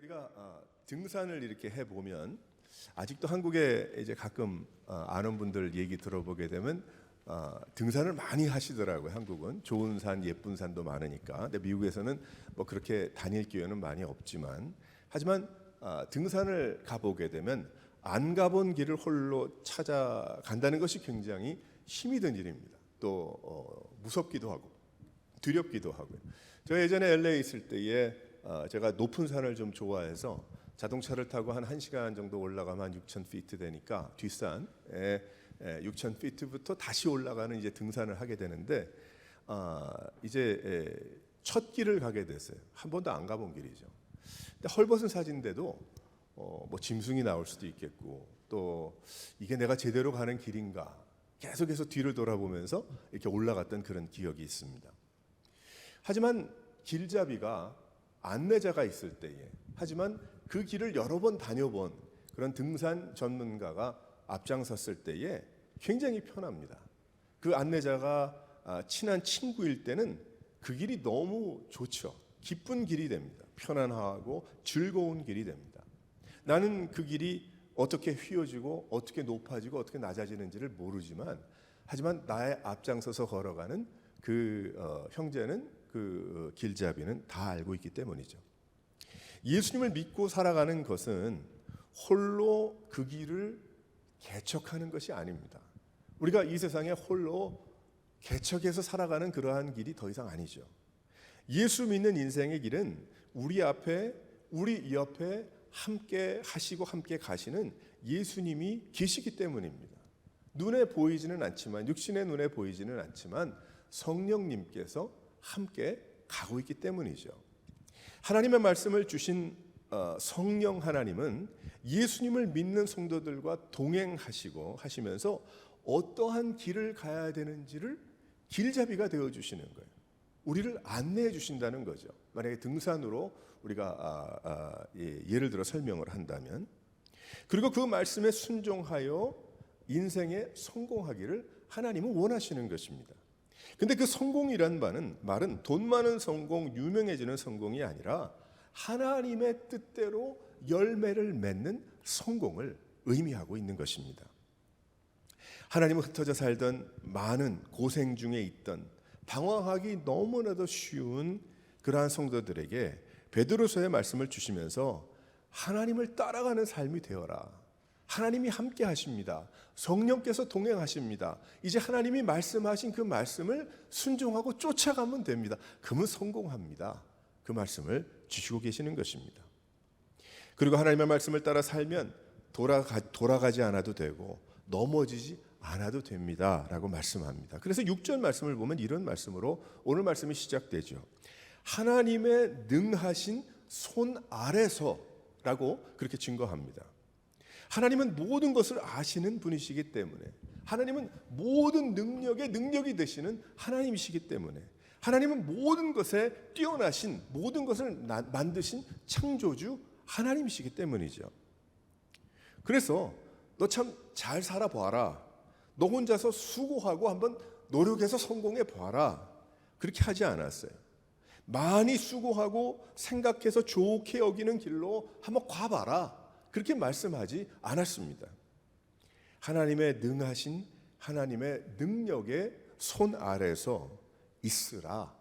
우리가 등산을 이렇게 해 보면 아직도 한국에 이제 가끔 아는 분들 얘기 들어보게 되면 등산을 많이 하시더라고요. 한국은 좋은 산, 예쁜 산도 많으니까. 근데 미국에서는 뭐 그렇게 다닐 기회는 많이 없지만, 하지만 등산을 가보게 되면 안 가본 길을 홀로 찾아간다는 것이 굉장히 힘이 든 일입니다. 또 무섭기도 하고 두렵기도 하고요. 제가 예전에 LA 있을 때에 제가 높은 산을 좀 좋아해서 자동차를 타고 한 1시간 정도 올라가면 한 6,000피트 되니까 뒷산에 6,000피트부터 다시 올라가는 이제 등산을 하게 되는데 이제 첫 길을 가게 됐어요. 한 번도 안 가본 길이죠. 근데 헐벗은 사진인데도 뭐 짐승이 나올 수도 있겠고 또 이게 내가 제대로 가는 길인가 계속해서 뒤를 돌아보면서 이렇게 올라갔던 그런 기억이 있습니다. 하지만 길잡이가 안내자가 있을 때에, 하지만 그 길을 여러 번 다녀본 그런 등산 전문가가 앞장섰을 때에 굉장히 편합니다. 그 안내자가 친한 친구일 때는 그 길이 너무 좋죠. 기쁜 길이 됩니다. 편안하고 즐거운 길이 됩니다. 나는 그 길이 어떻게 휘어지고 어떻게 높아지고 어떻게 낮아지는지를 모르지만, 하지만 나의 앞장서서 걸어가는 그 형제는, 그 길잡이는 다 알고 있기 때문이죠. 예수님을 믿고 살아가는 것은 홀로 그 길을 개척하는 것이 아닙니다. 우리가 이 세상에 홀로 개척해서 살아가는 그러한 길이 더 이상 아니죠. 예수 믿는 인생의 길은 우리 앞에, 우리 옆에 함께 하시고 함께 가시는 예수님이 계시기 때문입니다. 눈에 보이지는 않지만, 육신의 눈에 보이지는 않지만 성령님께서 함께 가고 있기 때문이죠. 하나님의 말씀을 주신 성령 하나님은 예수님을 믿는 성도들과 동행하시고 하시면서 어떠한 길을 가야 되는지를 길잡이가 되어주시는 거예요. 우리를 안내해 주신다는 거죠. 만약에 등산으로 우리가 예를 들어 설명을 한다면, 그리고 그 말씀에 순종하여 인생에 성공하기를 하나님은 원하시는 것입니다. 근데 그 성공이란 말은 돈 많은 성공, 유명해지는 성공이 아니라 하나님의 뜻대로 열매를 맺는 성공을 의미하고 있는 것입니다. 하나님은 흩어져 살던 많은 고생 중에 있던 방황하기 너무나도 쉬운 그러한 성도들에게 베드로서의 말씀을 주시면서 하나님을 따라가는 삶이 되어라. 하나님이 함께 하십니다. 성령께서 동행하십니다. 이제 하나님이 말씀하신 그 말씀을 순종하고 쫓아가면 됩니다. 그러면 성공합니다. 그 말씀을 주시고 계시는 것입니다. 그리고 하나님의 말씀을 따라 살면 돌아가지 않아도 되고 넘어지지 않아도 됩니다 라고 말씀합니다. 그래서 6절 말씀을 보면 이런 말씀으로 오늘 말씀이 시작되죠. 하나님의 능하신 손 아래서 라고 그렇게 증거합니다. 하나님은 모든 것을 아시는 분이시기 때문에, 하나님은 모든 능력의 능력이 되시는 하나님이시기 때문에, 하나님은 모든 것에 뛰어나신, 모든 것을 만드신 창조주 하나님이시기 때문이죠. 그래서 너 참 잘 살아봐라, 너 혼자서 수고하고 한번 노력해서 성공해 봐라, 그렇게 하지 않았어요. 많이 수고하고 생각해서 좋게 여기는 길로 한번 가봐라, 그렇게 말씀하지 않았습니다. 하나님의 능하신, 하나님의 능력의 손 아래서 있으라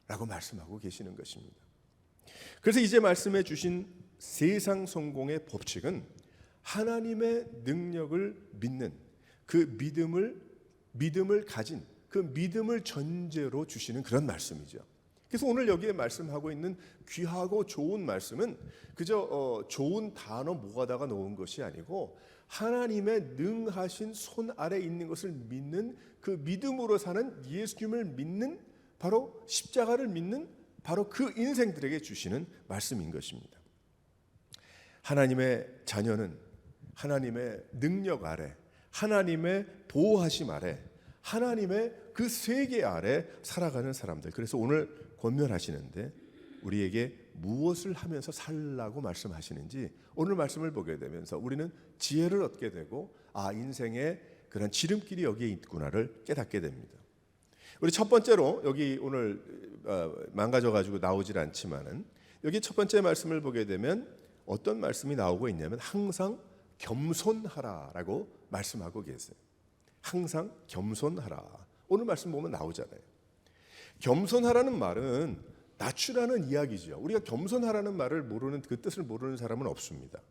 라고 말씀하고 계시는 것입니다. 그래서 이제 말씀해 주신 세상 성공의 법칙은 하나님의 능력을 믿는 그 믿음을 가진 그 믿음을 전제로 주시는 그런 말씀이죠. 그래서 오늘 여기에 말씀하고 있는 귀하고 좋은 말씀은 그저 좋은 단어 모아다가 놓은 것이 아니고 하나님의 능하신 손 아래 있는 것을 믿는, 그 믿음으로 사는 예수님을 믿는, 바로 십자가를 믿는 바로 그 인생들에게 주시는 말씀인 것입니다. 하나님의 자녀는 하나님의 능력 아래, 하나님의 보호하심 아래, 하나님의 그 세계 아래 살아가는 사람들. 그래서 오늘 권면하시는데 우리에게 무엇을 하면서 살라고 말씀하시는지 오늘 말씀을 보게 되면서 우리는 지혜를 얻게 되고, 인생의 그런 지름길이 여기에 있구나를 깨닫게 됩니다. 우리 첫 번째로 여기 오늘 망가져가지고 나오질 않지만은 여기 첫 번째 말씀을 보게 되면 어떤 말씀이 나오고 있냐면 항상 겸손하라라고 말씀하고 계세요. 항상 겸손하라. 오늘 말씀 보면 나오잖아요. 겸손하라는 말은 낮추라는 이야기죠. 우리가 겸손하라는 말을 모르는, 그 뜻을 모르는 사람은 없습니다.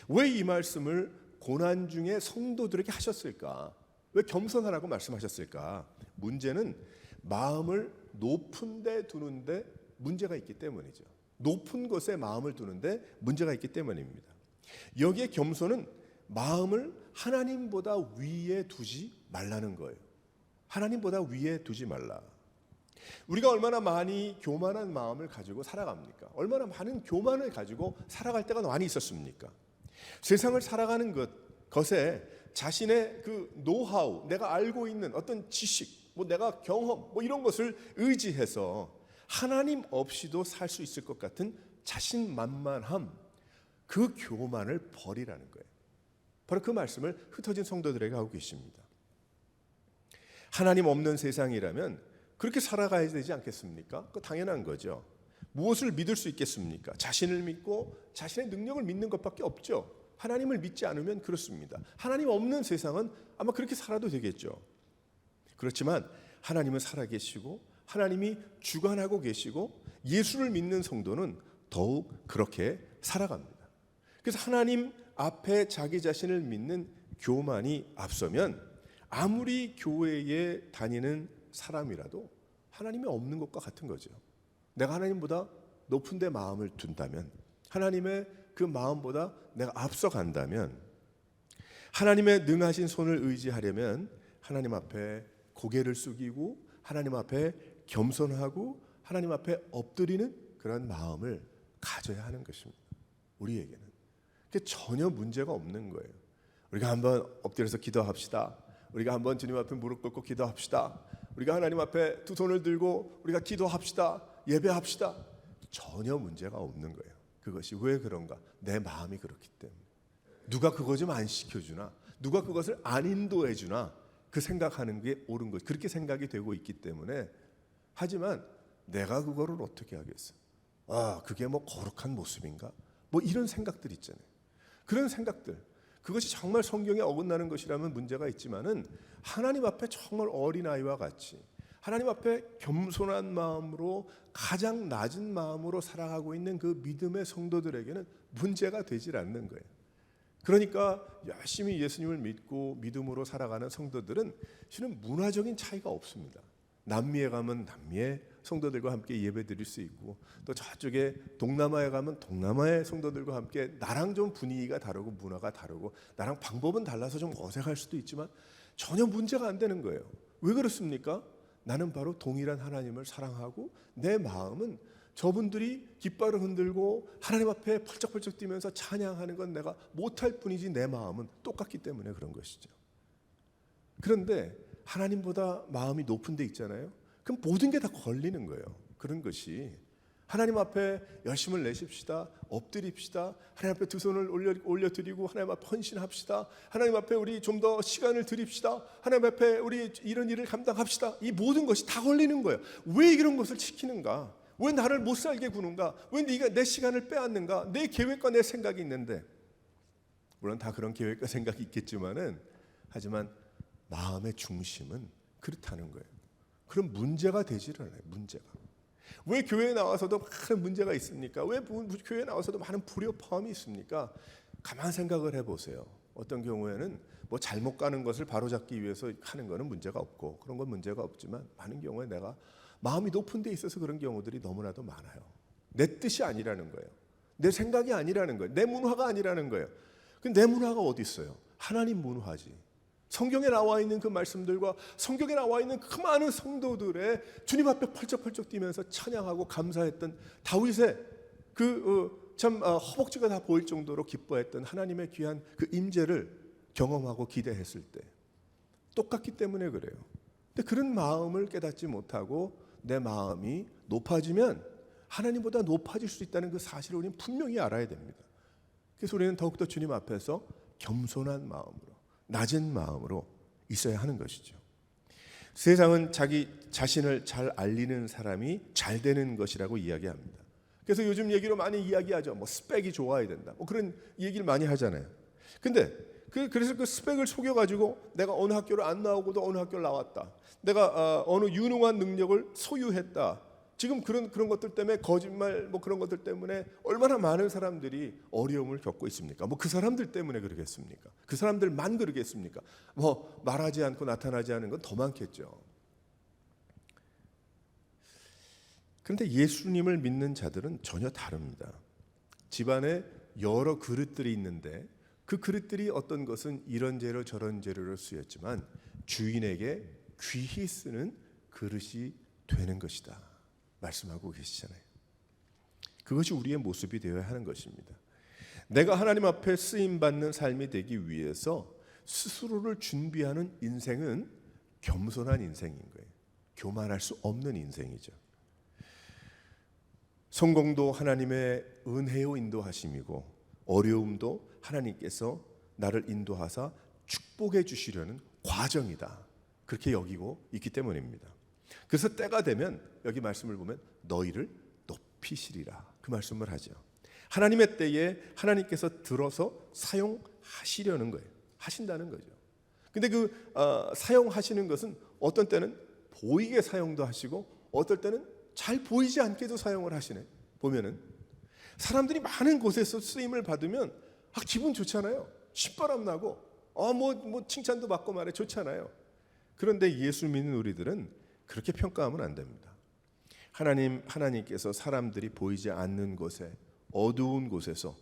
왜 이 말씀을 고난 중에 성도들에게 하셨을까? 왜 겸손하라고 말씀하셨을까? 문제는 마음을 높은 데 두는데 문제가 있기 때문이죠. 높은 곳에 마음을 두는데 문제가 있기 때문입니다. 여기에 겸손은 마음을 하나님보다 위에 두지 말라는 거예요. 하나님보다 위에 두지 말라. 우리가 얼마나 많이 교만한 마음을 가지고 살아갑니까? 얼마나 많은 교만을 가지고 살아갈 때가 많이 있었습니까? 세상을 살아가는 것에 자신의 그 노하우, 내가 알고 있는 어떤 지식, 내가 경험, 이런 것을 의지해서 하나님 없이도 살 수 있을 것 같은 자신만만함, 그 교만을 버리라는 거예요. 바로 그 말씀을 흩어진 성도들에게 하고 계십니다. 하나님 없는 세상이라면 그렇게 살아가야 되지 않겠습니까? 그거 당연한 거죠. 무엇을 믿을 수 있겠습니까? 자신을 믿고 자신의 능력을 믿는 것밖에 없죠. 하나님을 믿지 않으면 그렇습니다. 하나님 없는 세상은 아마 그렇게 살아도 되겠죠. 그렇지만 하나님은 살아계시고 하나님이 주관하고 계시고 예수를 믿는 성도는 더욱 그렇게 살아갑니다. 그래서 하나님 앞에 자기 자신을 믿는 교만이 앞서면 아무리 교회에 다니는 사람이라도 하나님이 없는 것과 같은 거죠. 내가 하나님보다 높은 데 마음을 둔다면, 하나님의 그 마음보다 내가 앞서간다면, 하나님의 능하신 손을 의지하려면 하나님 앞에 고개를 숙이고 하나님 앞에 겸손하고 하나님 앞에 엎드리는 그런 마음을 가져야 하는 것입니다. 우리에게는 그게 전혀 문제가 없는 거예요. 우리가 한번 엎드려서 기도합시다. 우리가 한번 주님 앞에 무릎 꿇고 기도합시다. 우리가 하나님 앞에 두 손을 들고 우리가 기도합시다. 예배합시다. 전혀 문제가 없는 거예요. 그것이 왜 그런가? 내 마음이 그렇기 때문에. 누가 그거 좀 안 시켜주나? 누가 그것을 안 인도해 주나? 그 생각하는 게 옳은 것. 그렇게 생각이 되고 있기 때문에. 하지만 내가 그거를 어떻게 하겠어? 그게 거룩한 모습인가? 이런 생각들 있잖아요. 그런 생각들. 그것이 정말 성경에 어긋나는 것이라면 문제가 있지만은 하나님 앞에 정말 어린아이와 같이 하나님 앞에 겸손한 마음으로 가장 낮은 마음으로 살아가고 있는 그 믿음의 성도들에게는 문제가 되질 않는 거예요. 그러니까 열심히 예수님을 믿고 믿음으로 살아가는 성도들은 실은 문화적인 차이가 없습니다. 남미에 가면 남미의 성도들과 함께 예배 드릴 수 있고, 또 저쪽에 동남아에 가면 동남아의 성도들과 함께 나랑 좀 분위기가 다르고 문화가 다르고 나랑 방법은 달라서 좀 어색할 수도 있지만 전혀 문제가 안 되는 거예요. 왜 그렇습니까? 나는 바로 동일한 하나님을 사랑하고 내 마음은 저분들이 깃발을 흔들고 하나님 앞에 펄쩍펄쩍 뛰면서 찬양하는 건 내가 못할 뿐이지 내 마음은 똑같기 때문에 그런 것이죠. 그런데 하나님보다 마음이 높은 데 있잖아요. 그럼 모든 게 다 걸리는 거예요. 그런 것이 하나님 앞에 열심을 내십시다. 엎드립시다. 하나님 앞에 두 손을 올려드리고 하나님 앞에 헌신합시다. 하나님 앞에 우리 좀 더 시간을 드립시다. 하나님 앞에 우리 이런 일을 감당합시다. 이 모든 것이 다 걸리는 거예요. 왜 이런 것을 지키는가? 왜 나를 못 살게 구는가? 왜 네가 내 시간을 빼앗는가? 내 계획과 내 생각이 있는데, 물론 다 그런 계획과 생각이 있겠지만은, 하지만 마음의 중심은 그렇다는 거예요. 그럼 문제가 되지를 않아요. 문제가. 왜 교회에 나와서도 많은 문제가 있습니까? 왜 교회에 나와서도 많은 불협화음이 있습니까? 가만 생각을 해보세요. 어떤 경우에는 잘못 가는 것을 바로잡기 위해서 하는 것은 문제가 없고 그런 건 문제가 없지만, 많은 경우에 내가 마음이 높은 데 있어서 그런 경우들이 너무나도 많아요. 내 뜻이 아니라는 거예요. 내 생각이 아니라는 거예요. 내 문화가 아니라는 거예요. 근데 내 문화가 어디 있어요? 하나님 문화지. 성경에 나와 있는 그 말씀들과 성경에 나와 있는 그 많은 성도들의 주님 앞에 펄쩍펄쩍 뛰면서 찬양하고 감사했던 다윗의 참 허벅지가 다 보일 정도로 기뻐했던 하나님의 귀한 그 임재를 경험하고 기대했을 때 똑같기 때문에 그래요. 근데 그런 마음을 깨닫지 못하고 내 마음이 높아지면 하나님보다 높아질 수 있다는 그 사실을 우리는 분명히 알아야 됩니다. 그래서 우리는 더욱더 주님 앞에서 겸손한 마음으로, 낮은 마음으로 있어야 하는 것이죠. 세상은 자기 자신을 잘 알리는 사람이 잘 되는 것이라고 이야기합니다. 그래서 요즘 얘기로 많이 이야기하죠. 뭐 스펙이 좋아야 된다. 뭐 그런 얘기를 많이 하잖아요. 근데 그래서 그 스펙을 속여가지고 내가 어느 학교를 안 나오고도 어느 학교를 나왔다. 내가 어느 유능한 능력을 소유했다. 지금 그런 것들 때문에 거짓말 뭐 그런 것들 때문에 얼마나 많은 사람들이 어려움을 겪고 있습니까? 뭐 그 사람들 때문에 그러겠습니까? 그 사람들만 그러겠습니까? 뭐 말하지 않고 나타나지 않은 건 더 많겠죠. 그런데 예수님을 믿는 자들은 전혀 다릅니다. 집안에 여러 그릇들이 있는데 그 그릇들이 어떤 것은 이런 재료 저런 재료로 쓰였지만 주인에게 귀히 쓰는 그릇이 되는 것이다 말씀하고 계시잖아요. 그것이 우리의 모습이 되어야 하는 것입니다. 내가 하나님 앞에 쓰임받는 삶이 되기 위해서 스스로를 준비하는 인생은 겸손한 인생인 거예요. 교만할 수 없는 인생이죠. 성공도 하나님의 은혜요 인도하심이고 어려움도 하나님께서 나를 인도하사 축복해 주시려는 과정이다. 그렇게 여기고 있기 때문입니다. 그래서 때가 되면 여기 말씀을 보면 너희를 높이시리라 그 말씀을 하죠. 하나님의 때에 하나님께서 들어서 사용하시려는 거예요. 하신다는 거죠. 근데 사용하시는 것은 어떤 때는 보이게 사용도 하시고 어떨 때는 잘 보이지 않게도 사용을 하시네. 보면은 사람들이 많은 곳에서 쓰임을 받으면 기분 좋잖아요. 신바람 나고 뭐 칭찬도 받고 말해 좋잖아요. 그런데 예수 믿는 우리들은 그렇게 평가하면 안 됩니다. 하나님께서 사람들이 보이지 않는 곳에 어두운 곳에서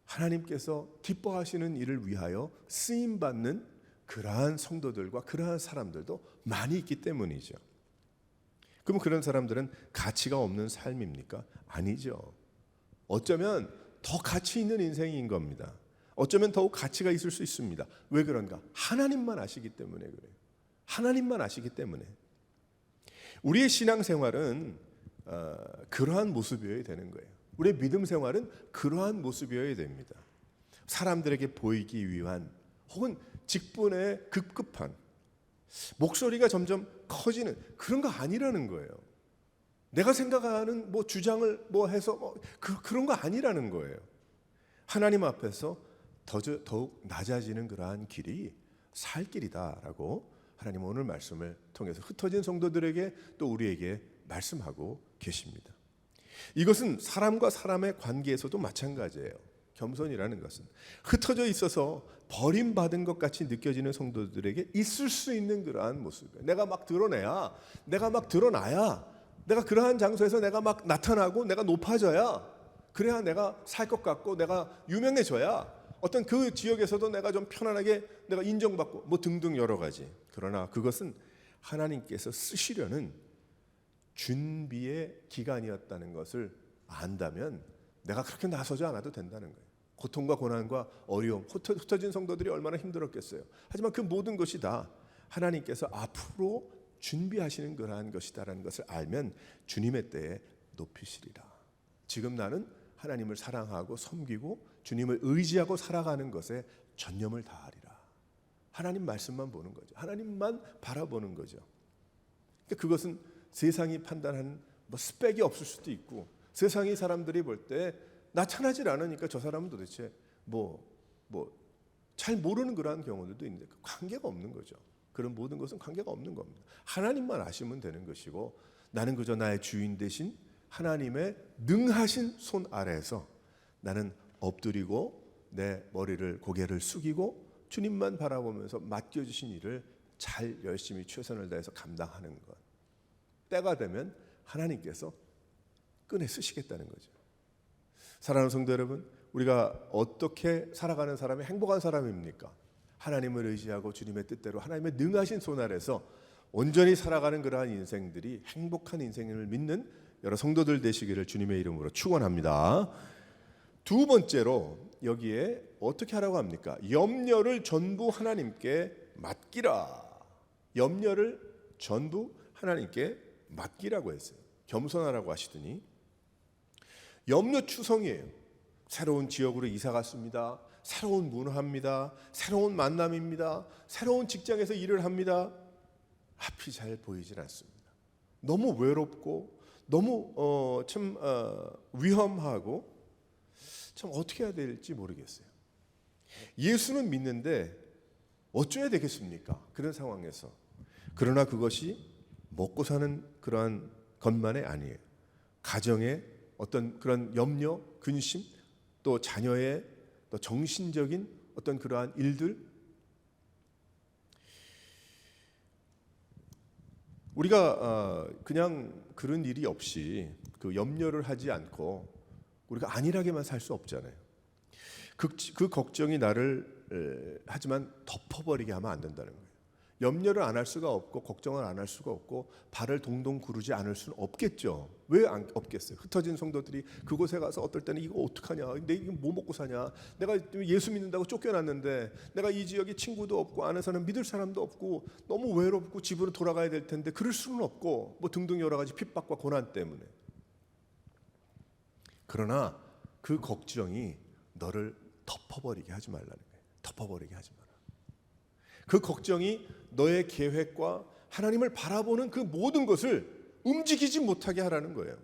하나님께서 기뻐하시는 일을 위하여 쓰임 받는 그러한 성도들과 그러한 사람들도 많이 있기 때문이죠. 그럼 그런 사람들은 가치가 없는 삶입니까? 아니죠. 어쩌면 더 가치 있는 인생인 겁니다. 어쩌면 더욱 가치가 있을 수 있습니다. 왜 그런가? 하나님만 아시기 때문에 그래요. 하나님만 아시기 때문에. 우리의 신앙생활은 그러한 모습이어야 되는 거예요. 우리의 믿음 생활은 그러한 모습이어야 됩니다. 사람들에게 보이기 위한 혹은 직분에 급급한 목소리가 점점 커지는 그런 거 아니라는 거예요. 내가 생각하는 주장을 해서 그런 거 아니라는 거예요. 하나님 앞에서 더욱 낮아지는 그러한 길이 살 길이다라고 하나님은 오늘 말씀을 통해서 흩어진 성도들에게 또 우리에게 말씀하고 계십니다. 이것은 사람과 사람의 관계에서도 마찬가지예요. 겸손이라는 것은 흩어져 있어서 버림받은 것 같이 느껴지는 성도들에게 있을 수 있는 그러한 모습이에요. 내가 막 드러나야 내가 그러한 장소에서 내가 막 나타나고 내가 높아져야 그래야 내가 살 것 같고 내가 유명해져야 어떤 그 지역에서도 내가 좀 편안하게 내가 인정받고 등등 여러 가지. 그러나 그것은 하나님께서 쓰시려는 준비의 기간이었다는 것을 안다면 내가 그렇게 나서지 않아도 된다는 거예요. 고통과 고난과 어려움, 흩어진 성도들이 얼마나 힘들었겠어요. 하지만 그 모든 것이 다 하나님께서 앞으로 준비하시는 그러한 것이다라는 것을 알면 주님의 때에 높이시리라. 지금 나는 하나님을 사랑하고 섬기고 주님을 의지하고 살아가는 것에 전념을 다하리라. 하나님 말씀만 보는 거죠. 하나님만 바라보는 거죠. 그것은 세상이 판단하는 스펙이 없을 수도 있고 세상이 사람들이 볼 때 나타나질 않으니까 저 사람은 도대체 잘 모르는 그러한 경우들도 있는데 관계가 없는 거죠. 그런 모든 것은 관계가 없는 겁니다. 하나님만 아시면 되는 것이고 나는 그저 나의 주인 되신 하나님의 능하신 손 아래에서 나는 엎드리고 내 고개를 숙이고 주님만 바라보면서 맡겨주신 일을 잘 열심히 최선을 다해서 감당하는 것. 때가 되면 하나님께서 꺼내 쓰시겠다는 거죠. 사랑하는 성도 여러분, 우리가 어떻게 살아가는 사람이 행복한 사람입니까? 하나님을 의지하고 주님의 뜻대로 하나님의 능하신 손 아래서 온전히 살아가는 그러한 인생들이 행복한 인생을 믿는 여러 성도들 되시기를 주님의 이름으로 축원합니다. 두 번째로 여기에 어떻게 하라고 합니까? 염려를 전부 하나님께 맡기라. 염려를 전부 하나님께 맡기라고 했어요. 겸손하라고 하시더니 염려추성이에요. 새로운 지역으로 이사 갔습니다. 새로운 문화입니다. 새로운 만남입니다. 새로운 직장에서 일을 합니다. 앞이 잘 보이질 않습니다. 너무 외롭고 너무 참 위험하고 참 어떻게 해야 될지 모르겠어요. 예수는 믿는데 어쩌야 되겠습니까? 그런 상황에서. 그러나 그것이 먹고 사는 그러한 것만이 아니에요. 가정의 어떤 그런 염려, 근심, 또 자녀의 또 정신적인 어떤 그러한 일들, 우리가 그냥 그런 일이 없이 그 염려를 하지 않고 우리가 안일하게만 살 수 없잖아요. 그 걱정이 나를 하지만 덮어버리게 하면 안 된다는 거예요. 염려를 안 할 수가 없고 걱정을 안 할 수가 없고 발을 동동 구르지 않을 수는 없겠죠. 왜 없겠어요? 흩어진 성도들이 그곳에 가서 어떨 때는 이거 어떡하냐, 내 이거 뭐 먹고 사냐, 내가 예수 믿는다고 쫓겨났는데 내가 이 지역에 친구도 없고 아는 사람 믿을 사람도 없고 너무 외롭고 집으로 돌아가야 될 텐데 그럴 수는 없고 뭐 등등 여러 가지 핍박과 고난 때문에. 그러나 그 걱정이 너를 덮어버리게 하지 말라는 거예요. 덮어버리게 하지 마라. 그 걱정이 너의 계획과 하나님을 바라보는 그 모든 것을 움직이지 못하게 하라는 거예요.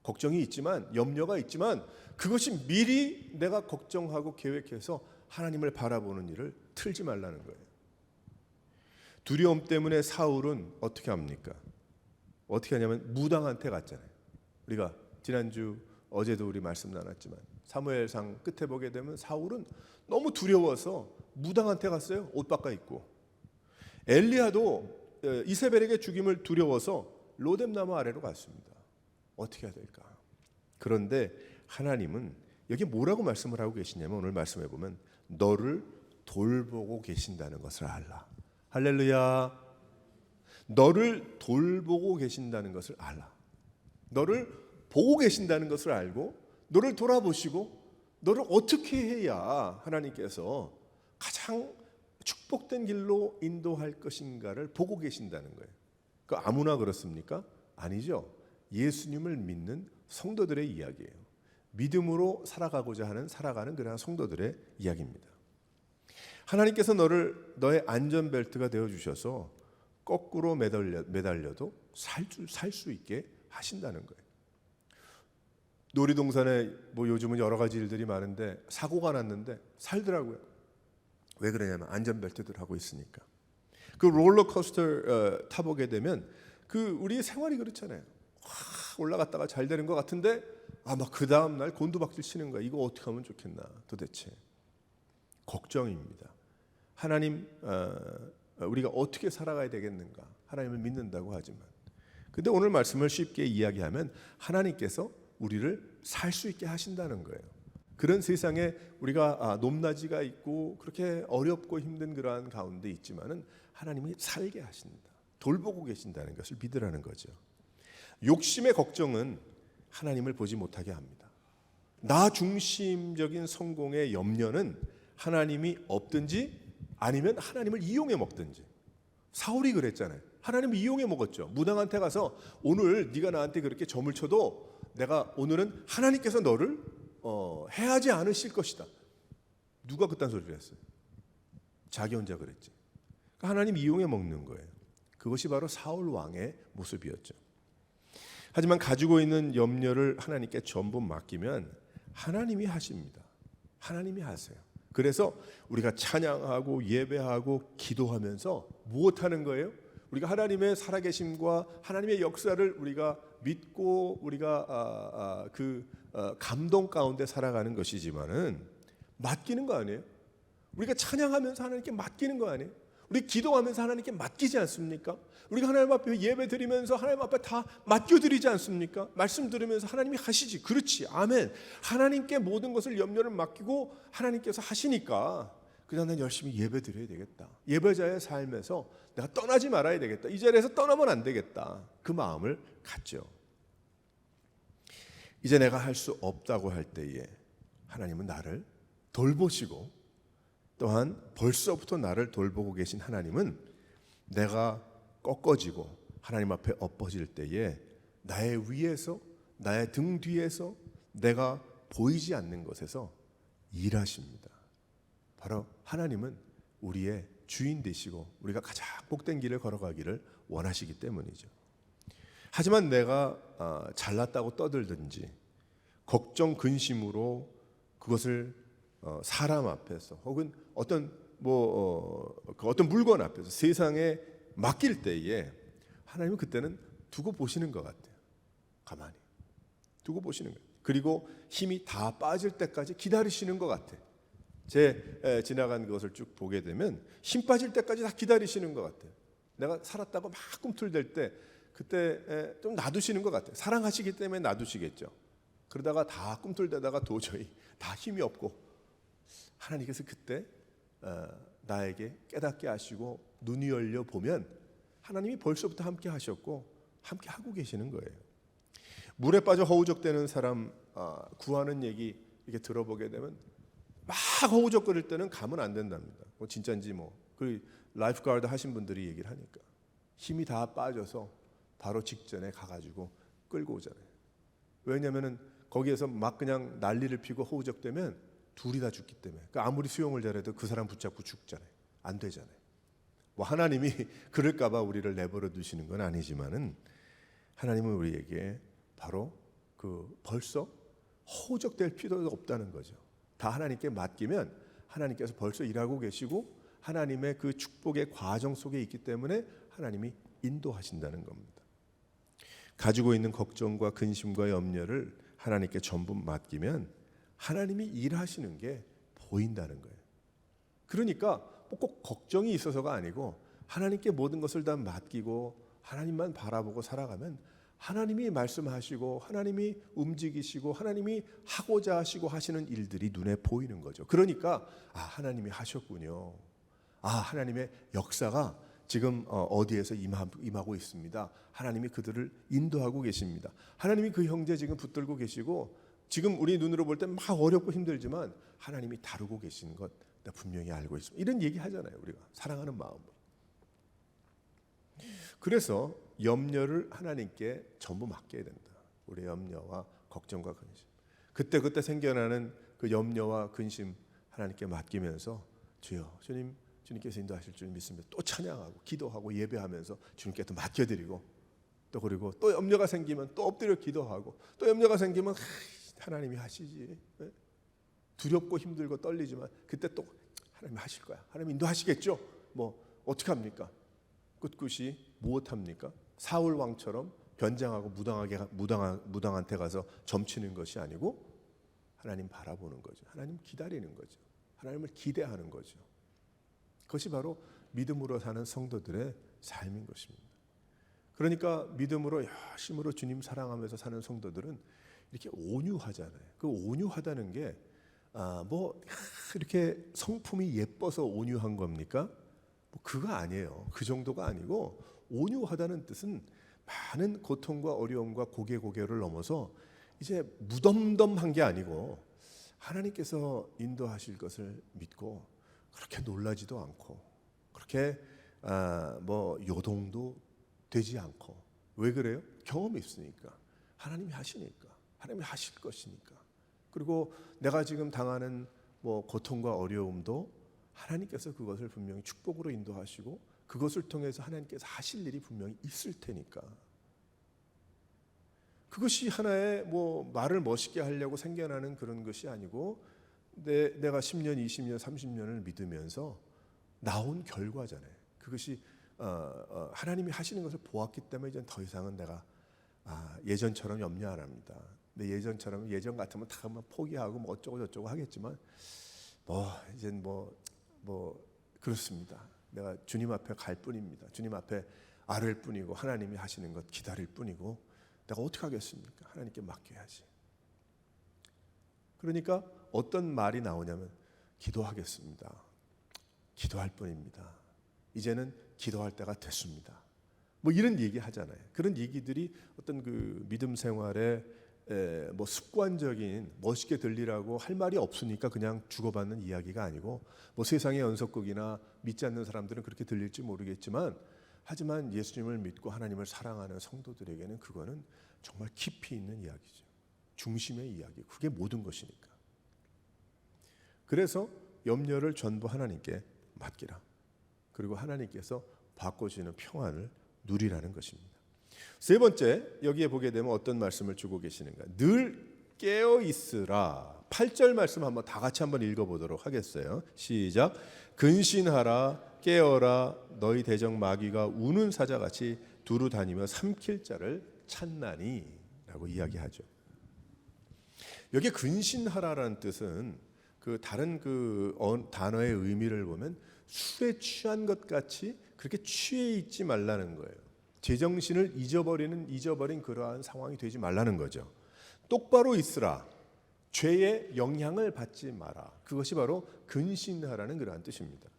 걱정이 있지만, 염려가 있지만 그것이 미리 내가 걱정하고 계획해서 하나님을 바라보는 일을 틀지 말라는 거예요. 두려움 때문에 사울은 어떻게 합니까? 어떻게 하냐면 무당한테 갔잖아요. 우리가 지난주 어제도 우리 말씀 나눴지만 사무엘상 끝에 보게 되면 사울은 너무 두려워서 무당한테 갔어요. 옷 바꿔 입고. 엘리야도 이세벨에게 죽임을 두려워서 로뎀나무 아래로 갔습니다. 어떻게 해야 될까? 그런데 하나님은 여기 뭐라고 말씀을 하고 계시냐면 오늘 말씀해 보면 너를 돌보고 계신다는 것을 알라. 할렐루야. 너를 돌보고 계신다는 것을 알라. 너를 보고 계신다는 것을 알고 너를 돌아보시고 너를 어떻게 해야 하나님께서 가장 축복된 길로 인도할 것인가를 보고 계신다는 거예요. 그 아무나 그렇습니까? 아니죠. 예수님을 믿는 성도들의 이야기예요. 믿음으로 살아가는 그런 성도들의 이야기입니다. 하나님께서 너의 안전벨트가 되어 주셔서 거꾸로 매달려도 살 수 있게 하신다는 거예요. 놀이동산에 뭐 요즘은 여러 가지 일들이 많은데 사고가 났는데 살더라고요. 왜 그러냐면 안전벨트들 하고 있으니까. 그 롤러코스터 타보게 되면 그 우리 생활이 그렇잖아요. 올라갔다가 잘 되는 것 같은데 막 그 다음 날 곤두박질 치는 거야. 이거 어떻게 하면 좋겠나 도대체. 걱정입니다. 하나님 우리가 어떻게 살아가야 되겠는가. 하나님을 믿는다고 하지만 근데 오늘 말씀을 쉽게 이야기하면 하나님께서 우리를 살 수 있게 하신다는 거예요. 그런 세상에 우리가 높낮이가 있고 그렇게 어렵고 힘든 그러한 가운데 있지만은 하나님이 살게 하신다. 돌보고 계신다는 것을 믿으라는 거죠. 욕심의 걱정은 하나님을 보지 못하게 합니다. 나 중심적인 성공의 염려는 하나님이 없든지 아니면 하나님을 이용해 먹든지. 사울이 그랬잖아요. 하나님을 이용해 먹었죠. 무당한테 가서 오늘 네가 나한테 그렇게 점을 쳐도 내가 오늘은 하나님께서 너를 해하지 않으실 것이다. 누가 그딴 소리를 했어요? 자기 혼자 그랬지. 그러니까 하나님 이용해 먹는 거예요. 그것이 바로 사울 왕의 모습이었죠. 하지만 가지고 있는 염려를 하나님께 전부 맡기면 하나님이 하십니다. 하나님이 하세요. 그래서 우리가 찬양하고 예배하고 기도하면서 무엇하는 거예요? 우리가 하나님의 살아계심과 하나님의 역사를 우리가 믿고 우리가 감동 가운데 살아가는 것이지만은 맡기는 거 아니에요? 우리가 찬양하면서 하나님께 맡기는 거 아니에요? 우리 기도하면서 하나님께 맡기지 않습니까? 우리가 하나님 앞에 예배 드리면서 하나님 앞에 다 맡겨드리지 않습니까? 말씀 들으면서 하나님이 하시지. 그렇지. 아멘. 하나님께 모든 것을 염려를 맡기고 하나님께서 하시니까 그냥 난 열심히 예배 드려야 되겠다. 예배자의 삶에서 내가 떠나지 말아야 되겠다. 이 자리에서 떠나면 안 되겠다. 그 마음을 갖죠. 이제 내가 할 수 없다고 할 때에 하나님은 나를 돌보시고 또한 벌써부터 나를 돌보고 계신 하나님은 내가 꺾어지고 하나님 앞에 엎어질 때에 나의 위에서 나의 등 뒤에서 내가 보이지 않는 것에서 일하십니다. 바로 하나님은 우리의 주인 되시고 우리가 가장 복된 길을 걸어가기를 원하시기 때문이죠. 하지만 내가 잘났다고 떠들든지 걱정 근심으로 그것을 사람 앞에서 혹은 어떤 어떤 물건 앞에서 세상에 맡길 때에 하나님은 그때는 두고 보시는 것 같아요. 가만히 두고 보시는 거예요. 그리고 힘이 다 빠질 때까지 기다리시는 것 같아요. 제 지나간 것을 쭉 보게 되면 힘 빠질 때까지 다 기다리시는 것 같아요. 내가 살았다고 막 꿈틀댈 때 그때 좀 놔두시는 것 같아요. 사랑하시기 때문에 놔두시겠죠. 그러다가 다 꿈틀대다가 도저히 다 힘이 없고 하나님께서 그때 나에게 깨닫게 하시고 눈이 열려 보면 하나님이 벌써부터 함께 하셨고 함께 하고 계시는 거예요. 물에 빠져 허우적대는 사람 구하는 얘기 이렇게 들어보게 되면 막 허우적거릴 때는 가면 안 된답니다. 진짜인지 그 라이프 가드 하신 분들이 얘기를 하니까 힘이 다 빠져서 바로 직전에 가가지고 끌고 오잖아요. 왜냐하면은 거기에서 막 그냥 난리를 피고 허우적대면 둘이 다 죽기 때문에. 그러니까 아무리 수영을 잘해도 그 사람 붙잡고 죽잖아요. 안 되잖아요. 하나님이 그럴까봐 우리를 내버려 두시는 건 아니지만은 하나님은 우리에게 바로 벌써 허우적댈 필요도 없다는 거죠. 다 하나님께 맡기면 하나님께서 벌써 일하고 계시고 하나님의 그 축복의 과정 속에 있기 때문에 하나님이 인도하신다는 겁니다. 가지고 있는 걱정과 근심과 염려를 하나님께 전부 맡기면 하나님이 일하시는 게 보인다는 거예요. 그러니까 꼭 걱정이 있어서가 아니고 하나님께 모든 것을 다 맡기고 하나님만 바라보고 살아가면 하나님이 말씀하시고 하나님이 움직이시고 하나님이 하고자 하시고 하시는 일들이 눈에 보이는 거죠. 그러니까 하나님이 하셨군요. 하나님의 역사가 지금 어디에서 임하고 있습니다. 하나님이 그들을 인도하고 계십니다. 하나님이 그 형제 지금 붙들고 계시고 지금 우리 눈으로 볼 때 막 어렵고 힘들지만 하나님이 다루고 계시는 것 분명히 알고 있습니다. 이런 얘기 하잖아요. 우리가 사랑하는 마음으로. 그래서 염려를 하나님께 전부 맡겨야 된다. 우리의 염려와 걱정과 근심. 그때 생겨나는 그 염려와 근심 하나님께 맡기면서 주여 주님께서 인도하실 줄 믿습니다. 또 찬양하고 기도하고 예배하면서 주님께 또 맡겨드리고 또 그리고 또 염려가 생기면 또 엎드려 기도하고 또 염려가 생기면 하나님이 하시지. 두렵고 힘들고 떨리지만 그때 또 하나님이 하실 거야. 하나님 인도하시겠죠. 어떻게 합니까? 꿋꿋이 무엇합니까? 사울 왕처럼 변장하고 무당한테 가서 점치는 것이 아니고 하나님 바라보는 거죠. 하나님 기다리는 거죠. 하나님을 기대하는 거죠. 그것이 바로 믿음으로 사는 성도들의 삶인 것입니다. 그러니까 믿음으로 열심으로 주님 사랑하면서 사는 성도들은 이렇게 온유하잖아요. 그 온유하다는 게 이렇게 성품이 예뻐서 온유한 겁니까? 그거 아니에요. 그 정도가 아니고 온유하다는 뜻은 많은 고통과 어려움과 고개를 넘어서 이제 무덤덤한 게 아니고 하나님께서 인도하실 것을 믿고 그렇게 놀라지도 않고 그렇게 요동도 되지 않고. 왜 그래요? 경험이 있으니까. 하나님이 하시니까. 하나님이 하실 것이니까. 그리고 내가 지금 당하는 고통과 어려움도 하나님께서 그것을 분명히 축복으로 인도하시고 그것을 통해서 하나님께서 하실 일이 분명히 있을 테니까. 그것이 하나의 말을 멋있게 하려고 생겨나는 그런 것이 아니고 내가 10년, 20년, 30년을 믿으면서 나온 결과잖아요. 그것이 하나님이 하시는 것을 보았기 때문에 이제 더 이상은 내가 예전처럼 염려 안 합니다. 근데 예전 같으면 다 포기하고 어쩌고 저쩌고 하겠지만 이젠 그렇습니다. 내가 주님 앞에 갈 뿐입니다. 주님 앞에 아를 뿐이고 하나님이 하시는 것 기다릴 뿐이고 내가 어떻게 하겠습니까? 하나님께 맡겨야지. 그러니까 어떤 말이 나오냐면 기도하겠습니다. 기도할 뿐입니다. 이제는 기도할 때가 됐습니다. 이런 얘기 하잖아요. 그런 얘기들이 어떤 그 믿음 생활에 습관적인 멋있게 들리라고 할 말이 없으니까 그냥 주고받는 이야기가 아니고 세상의 연속극이나 믿지 않는 사람들은 그렇게 들릴지 모르겠지만 하지만 예수님을 믿고 하나님을 사랑하는 성도들에게는 그거는 정말 깊이 있는 이야기죠. 중심의 이야기. 그게 모든 것이니까. 그래서 염려를 전부 하나님께 맡기라. 그리고 하나님께서 바꿔주는 평안을 누리라는 것입니다. 세 번째, 여기에 보게 되면 어떤 말씀을 주고 계시는가? 늘 깨어 있으라. 8절 말씀 한번 다 같이 한번 읽어보도록 하겠어요. 시작. 근신하라, 깨어라. 너희 대적 마귀가 우는 사자같이 두루 다니며 삼킬 자를 찾나니 라고 이야기하죠. 여기 근신하라라는 뜻은 그 다른 그 단어의 의미를 보면 술에 취한 것 같이 그렇게 취해 있지 말라는 거예요. 제정신을 잊어버린 그러한 상황이 되지 말라는 거죠. 똑바로 있으라. 죄의 영향을 받지 마라. 그것이 바로 근신하라는 그러한 뜻입니다.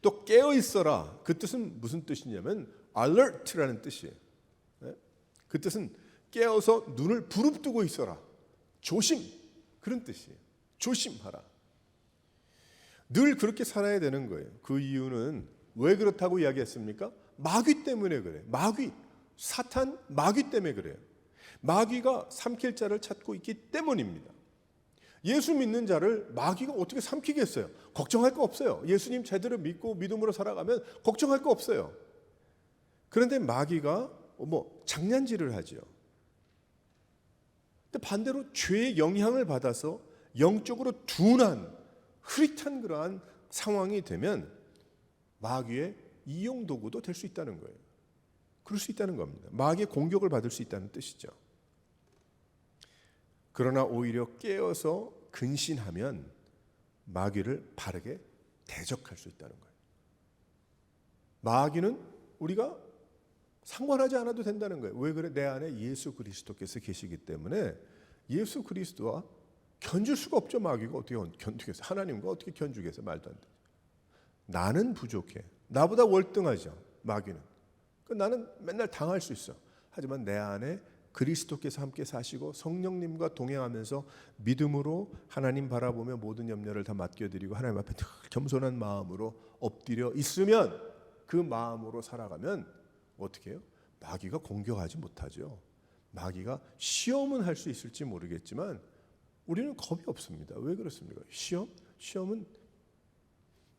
또 깨어 있어라. 그 뜻은 무슨 뜻이냐면 alert라는 뜻이에요. 그 뜻은 깨어서 눈을 부릅뜨고 있어라. 조심. 그런 뜻이에요. 조심하라. 늘 그렇게 살아야 되는 거예요. 그 이유는 왜 그렇다고 이야기했습니까? 마귀 때문에 그래요. 마귀, 사탄, 마귀 때문에 그래요. 마귀가 삼킬 자를 찾고 있기 때문입니다. 예수 믿는 자를 마귀가 어떻게 삼키겠어요? 걱정할 거 없어요. 예수님 제대로 믿고 믿음으로 살아가면 걱정할 거 없어요. 그런데 마귀가 장난질을 하죠. 근데 반대로 죄의 영향을 받아서 영적으로 둔한 흐릿한 그러한 상황이 되면 마귀의 이용 도구도 될 수 있다는 거예요. 그럴 수 있다는 겁니다. 마귀의 공격을 받을 수 있다는 뜻이죠. 그러나 오히려 깨어서 근신하면 마귀를 바르게 대적할 수 있다는 거예요. 마귀는 우리가 상관하지 않아도 된다는 거예요. 왜 그래? 내 안에 예수 그리스도께서 계시기 때문에 예수 그리스도와 견줄 수가 없죠. 마귀가 어떻게 견디겠어요? 하나님과 어떻게 견주겠어요? 말도 안 돼. 나는 부족해. 나보다 월등하죠. 마귀는. 나는 맨날 당할 수 있어. 하지만 내 안에 그리스도께서 함께 사시고 성령님과 동행하면서 믿음으로 하나님 바라보며 모든 염려를 다 맡겨드리고 하나님 앞에 늘 겸손한 마음으로 엎드려 있으면 그 마음으로 살아가면 어떻게 해요? 마귀가 공격하지 못하죠. 마귀가 시험은 할 수 있을지 모르겠지만 우리는 겁이 없습니다. 왜 그렇습니까? 시험은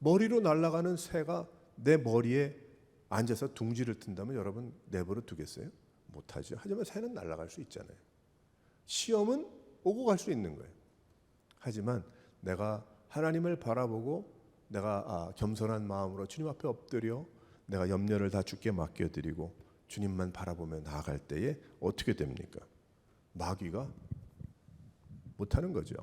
머리로 날아가는 새가 내 머리에 앉아서 둥지를 튼다면 여러분 내버려 두겠어요? 못하죠. 하지만 새는 날아갈 수 있잖아요. 시험은 오고 갈 수 있는 거예요. 하지만 내가 하나님을 바라보고 내가 겸손한 마음으로 주님 앞에 엎드려 내가 염려를 다 주께 맡겨드리고 주님만 바라보며 나아갈 때에 어떻게 됩니까? 마귀가 못하는 거죠.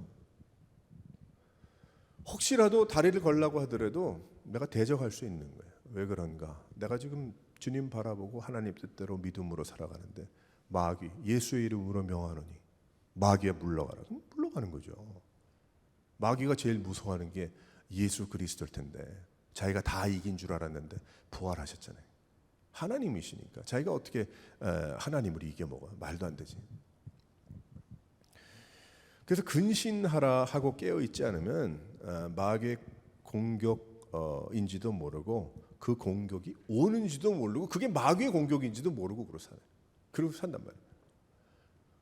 혹시라도 다리를 걸라고 하더라도 내가 대적할 수 있는 거예요. 왜 그런가? 내가 지금 주님 바라보고 하나님 뜻대로 믿음으로 살아가는데 마귀, 예수의 이름으로 명하노니 마귀야 물러가라. 그럼 물러가는 거죠. 마귀가 제일 무서워하는 게 예수 그리스도일 텐데 자기가 다 이긴 줄 알았는데 부활하셨잖아요. 하나님이시니까 자기가 어떻게 하나님을 이겨먹어요? 말도 안 되지. 그래서 근신하라 하고 깨어있지 않으면 마귀의 공격인지도 모르고 그 공격이 오는지도 모르고 그게 마귀의 공격인지도 모르고 그러고 산단 말이에요.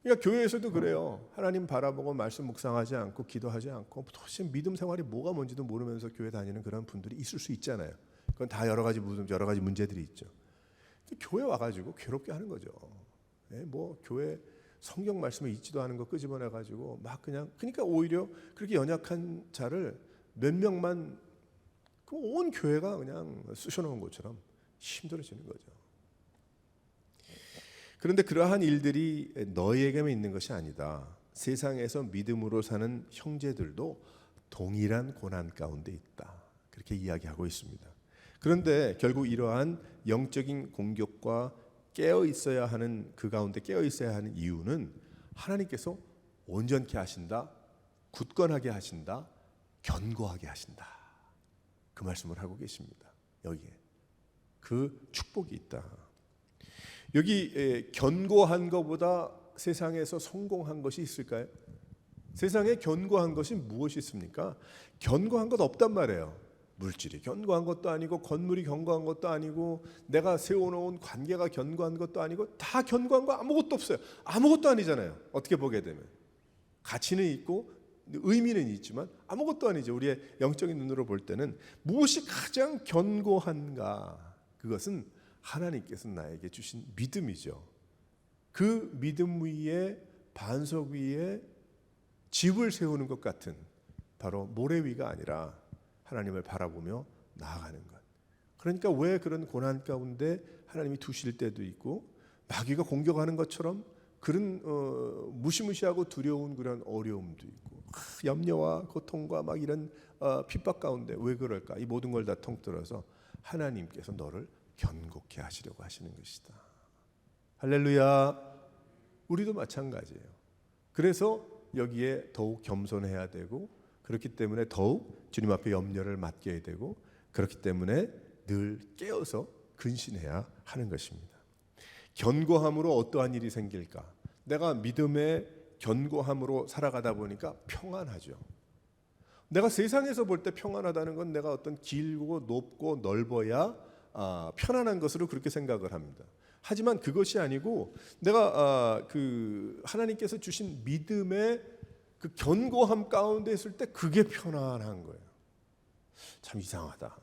그러니까 교회에서도 그래요. 하나님 바라보고 말씀 묵상하지 않고 기도하지 않고 도대체 믿음 생활이 뭐가 뭔지도 모르면서 교회 다니는 그런 분들이 있을 수 있잖아요. 그건 다 여러 가지 문제들이 있죠. 교회 와가지고 괴롭게 하는 거죠. 교회 성경 말씀을 읽지도 않은 거 끄집어내 가지고 막 그러니까 오히려 그렇게 연약한 자를 몇 명만 온 교회가 그냥 쑤셔놓은 것처럼 힘들어지는 거죠. 그런데 그러한 일들이 너희에게만 있는 것이 아니다. 세상에서 믿음으로 사는 형제들도 동일한 고난 가운데 있다. 그렇게 이야기하고 있습니다. 그런데 결국 이러한 영적인 공격과 깨어 있어야 하는 그 가운데 깨어 있어야 하는 이유는 하나님께서 온전케 하신다, 굳건하게 하신다, 견고하게 하신다. 그 말씀을 하고 계십니다. 여기에 그 축복이 있다. 여기 견고한 것보다 세상에서 성공한 것이 있을까요? 세상에 견고한 것이 무엇이 있습니까? 견고한 것 없단 말이에요. 물질이 견고한 것도 아니고 건물이 견고한 것도 아니고 내가 세워놓은 관계가 견고한 것도 아니고 다 견고한 거 아무것도 없어요. 아무것도 아니잖아요. 어떻게 보게 되면 가치는 있고 의미는 있지만 아무것도 아니죠. 우리의 영적인 눈으로 볼 때는 무엇이 가장 견고한가? 그것은 하나님께서 나에게 주신 믿음이죠. 그 믿음 위에 반석 위에 집을 세우는 것 같은 바로 모래 위가 아니라 하나님을 바라보며 나아가는 것. 그러니까 왜 그런 고난 가운데 하나님이 두실 때도 있고 마귀가 공격하는 것처럼 그런 무시무시하고 두려운 그런 어려움도 있고 염려와 고통과 막 이런 핍박 가운데 왜 그럴까? 이 모든 걸 다 통틀어서 하나님께서 너를 견고케 하시려고 하시는 것이다. 할렐루야. 우리도 마찬가지예요. 그래서 여기에 더욱 겸손해야 되고 그렇기 때문에 더욱 주님 앞에 염려를 맡겨야 되고 그렇기 때문에 늘 깨어서 근신해야 하는 것입니다. 견고함으로 어떠한 일이 생길까? 내가 믿음의 견고함으로 살아가다 보니까 평안하죠. 내가 세상에서 볼 때 평안하다는 건 내가 어떤 길고 높고 넓어야 편안한 것으로 그렇게 생각을 합니다. 하지만 그것이 아니고 내가 그 하나님께서 주신 믿음의 그 견고함 가운데 있을 때 그게 편안한 거예요. 참 이상하다.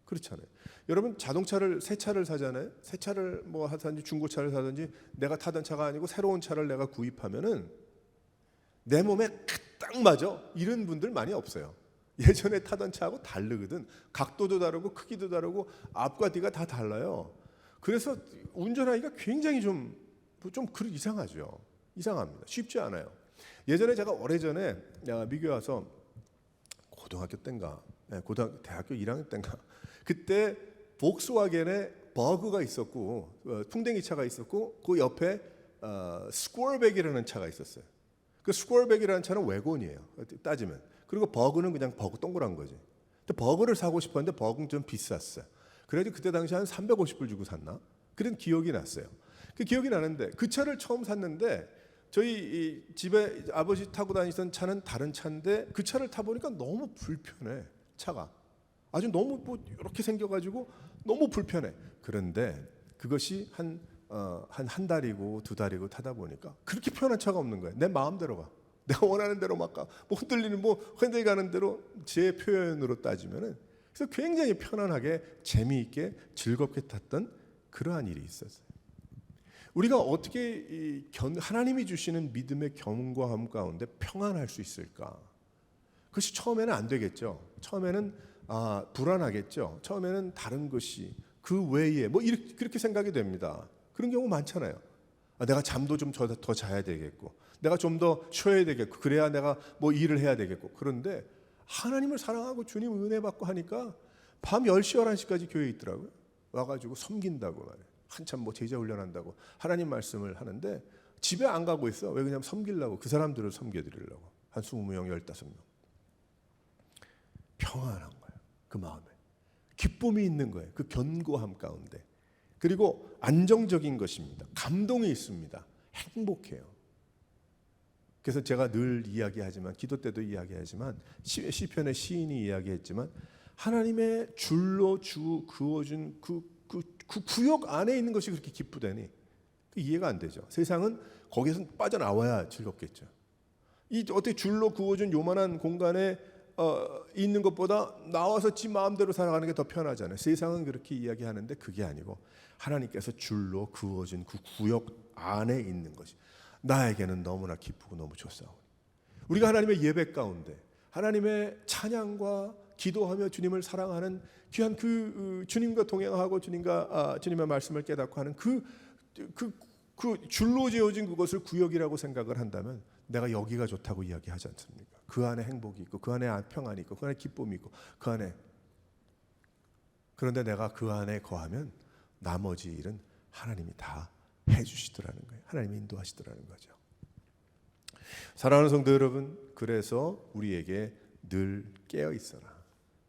그렇잖아요. 여러분 자동차를 새 차를 사잖아요. 새 차를 뭐 하든지 중고차를 사든지 내가 타던 차가 아니고 새로운 차를 내가 구입하면은 내 몸에 딱 맞아 이런 분들 많이 없어요. 예전에 타던 차하고 다르거든. 각도도 다르고 크기도 다르고 앞과 뒤가 다 달라요. 그래서 운전하기가 굉장히 좀 이상하죠. 이상합니다. 쉽지 않아요. 예전에 제가 오래전에 미국에 와서 고등학교 때인가, 대학교 1학년 때인가, 그때 복스와겐에 버그가 있었고 풍뎅이 차가 있었고 그 옆에 스퀘어백이라는 차가 있었어요. 그 스퀘어백이라는 차는 외곤이에요. 따지면. 그리고 버그는 그냥 버그 동그란 거지. 근데 버그를 사고 싶었는데 버그는 좀 비쌌어요. 그래서 그때 당시 한 350불 주고 샀나? 그런 기억이 났어요. 그 기억이 나는데 그 차를 처음 샀는데 저희 집에 아버지 타고 다니던 차는 다른 차인데 그 차를 타보니까 너무 불편해. 차가. 아주 너무 뭐 이렇게 생겨가지고 너무 불편해. 그런데 그것이 한 달이고 두 달이고 타다 보니까 그렇게 편한 차가 없는 거예요. 내 마음대로 가. 내가 원하는 대로 막 가. 뭐 흔들리는 흔들리 가는 대로 제 표현으로 따지면은 그래서 굉장히 편안하게 재미있게 즐겁게 탔던 그러한 일이 있었어요. 우리가 어떻게 하나님이 주시는 믿음의 견고함 가운데 평안할 수 있을까? 그것이 처음에는 안 되겠죠. 처음에는 불안하겠죠. 처음에는 다른 것이 그 외에 뭐 그렇게 생각이 됩니다. 그런 경우 많잖아요. 내가 잠도 좀 더 자야 되겠고, 내가 좀 더 쉬어야 되겠고, 그래야 내가 뭐 일을 해야 되겠고. 그런데 하나님을 사랑하고 주님 은혜 받고 하니까 밤 10시, 11시까지 교회에 있더라고요. 와가지고 섬긴다고 말해요. 한참 뭐 제자 훈련한다고 하나님 말씀을 하는데 집에 안 가고 있어. 왜? 그냥 섬기려고, 그 사람들을 섬겨드리려고. 한 20명, 15명. 평안한 거예요. 그 마음에. 기쁨이 있는 거예요. 그 견고함 가운데. 그리고 안정적인 것입니다. 감동이 있습니다. 행복해요. 그래서 제가 늘 이야기하지만, 기도 때도 이야기하지만, 시편의 시인이 이야기했지만 하나님의 줄로 그어준 그 구역 안에 있는 것이 그렇게 기쁘다니 이해가 안 되죠. 세상은 거기에서 빠져나와야 즐겁겠죠. 이 어떻게 줄로 그어준 요만한 공간에 있는 것보다 나와서 지 마음대로 살아가는 게 더 편하잖아요. 세상은 그렇게 이야기하는데 그게 아니고 하나님께서 줄로 그어준 그 구역 안에 있는 것이 나에게는 너무나 기쁘고 너무 좋사오니 우리가 하나님의 예배 가운데 하나님의 찬양과 기도하며 주님을 사랑하는 귀한 그 주님과 동행하고 주님의 말씀을 깨닫고 하는 그 줄로 지어진 그것을 구역이라고 생각을 한다면 내가 여기가 좋다고 이야기하지 않습니까? 그 안에 행복이 있고 그 안에 평안이 있고 그 안에 기쁨이 있고 그 안에 그런데 내가 그 안에 거하면 나머지 일은 하나님이 다 해주시더라는 거예요. 하나님이 인도하시더라는 거죠. 사랑하는 성도 여러분, 그래서 우리에게 늘 깨어 있어라.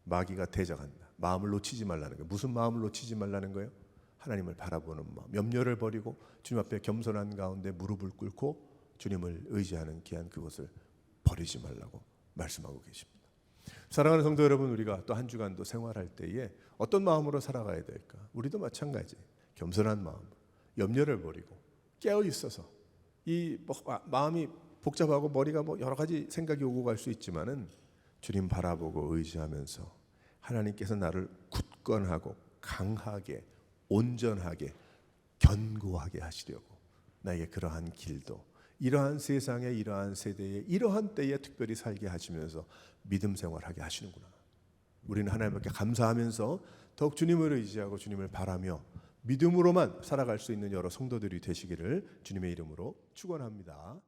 마귀가 대적한다. 마음을 놓치지 말라는 거예요. 무슨 마음을 놓치지 말라는 거예요? 하나님을 바라보는 마음, 염려를 버리고 주님 앞에 겸손한 가운데 무릎을 꿇고 주님을 의지하는 귀한 그것을 버리지 말라고 말씀하고 계십니다. 사랑하는 성도 여러분, 우리가 또 한 주간도 생활할 때에 어떤 마음으로 살아가야 될까? 우리도 마찬가지. 겸손한 마음, 염려를 버리고 깨어 있어서 이 마음이 복잡하고 머리가 여러 가지 생각이 오고 갈 수 있지만은 주님 바라보고 의지하면서 하나님께서 나를 굳건하고 강하게 온전하게 견고하게 하시려고 나에게 그러한 길도 이러한 세상에 이러한 세대에 이러한 때에 특별히 살게 하시면서 믿음 생활하게 하시는구나. 우리는 하나님께 감사하면서 더욱 주님을 의지하고 주님을 바라며 믿음으로만 살아갈 수 있는 여러 성도들이 되시기를 주님의 이름으로 축원합니다.